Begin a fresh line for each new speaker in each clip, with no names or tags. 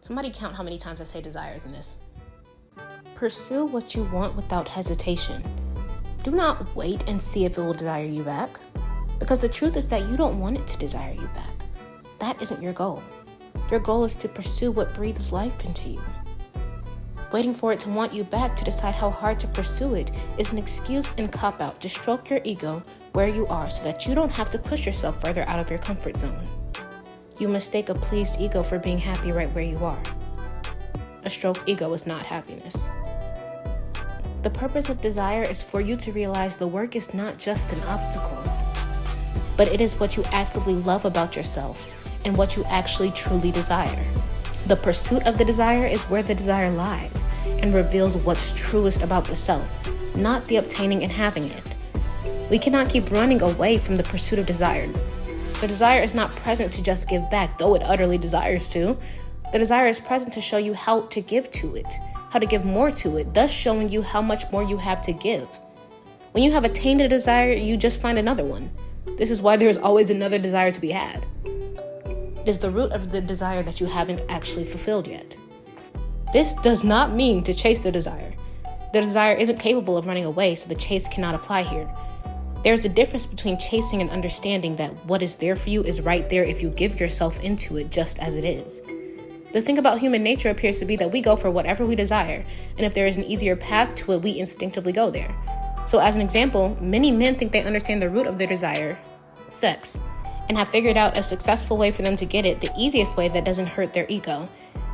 Somebody count how many times I say desires in this. Pursue what you want without hesitation. Do not wait and see if it will desire you back, because the truth is that you don't want it to desire you back. That isn't your goal. Your goal is to pursue what breathes life into you. Waiting for it to want you back to decide how hard to pursue it is an excuse and cop-out to stroke your ego where you are so that you don't have to push yourself further out of your comfort zone. You mistake a pleased ego for being happy right where you are. A stroked ego is not happiness. The purpose of desire is for you to realize the work is not just an obstacle, but it is what you actively love about yourself and what you actually truly desire. The pursuit of the desire is where the desire lies and reveals what's truest about the self, not the obtaining and having it. We cannot keep running away from the pursuit of desire. The desire is not present to just give back, though it utterly desires to. The desire is present to show you how to give to it, how to give more to it, thus showing you how much more you have to give. When you have attained a desire, you just find another one. This is why there is always another desire to be had. It is the root of the desire that you haven't actually fulfilled yet. This does not mean to chase the desire. The desire isn't capable of running away, so the chase cannot apply here. There's a difference between chasing and understanding that what is there for you is right there if you give yourself into it just as it is. The thing about human nature appears to be that we go for whatever we desire, and if there is an easier path to it, we instinctively go there. So as an example, many men think they understand the root of their desire, sex, and have figured out a successful way for them to get it, the easiest way that doesn't hurt their ego,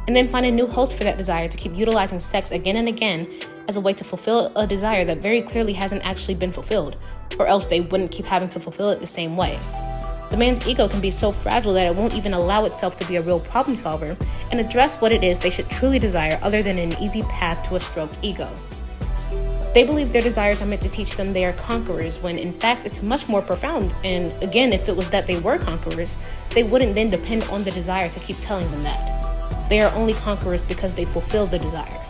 and then find a new host for that desire to keep utilizing sex again and again as a way to fulfill a desire that very clearly hasn't actually been fulfilled, or else they wouldn't keep having to fulfill it the same way. The man's ego can be so fragile that it won't even allow itself to be a real problem solver and address what it is they should truly desire other than an easy path to a stroked ego. They believe their desires are meant to teach them they are conquerors, when in fact it's much more profound, and again, if it was that they were conquerors, they wouldn't then depend on the desire to keep telling them that. They are only conquerors because they fulfill the desire.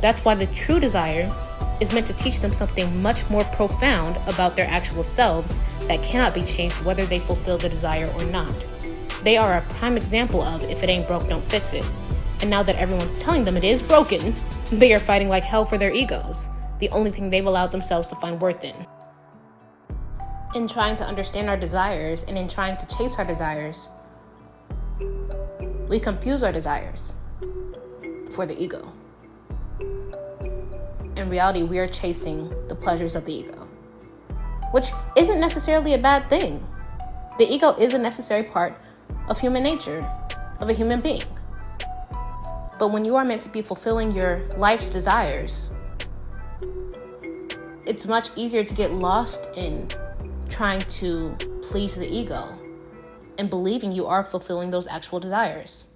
That's why the true desire is meant to teach them something much more profound about their actual selves that cannot be changed whether they fulfill the desire or not. They are a prime example of if it ain't broke, don't fix it. And now that everyone's telling them it is broken, they are fighting like hell for their egos, the only thing they've allowed themselves to find worth in. In trying to understand our desires and in trying to chase our desires, we confuse our desires for the ego. In reality, we are chasing the pleasures of the ego, which isn't necessarily a bad thing. The ego is a necessary part of human nature, of a human being. But when you are meant to be fulfilling your life's desires, it's much easier to get lost in trying to please the ego and believing you are fulfilling those actual desires.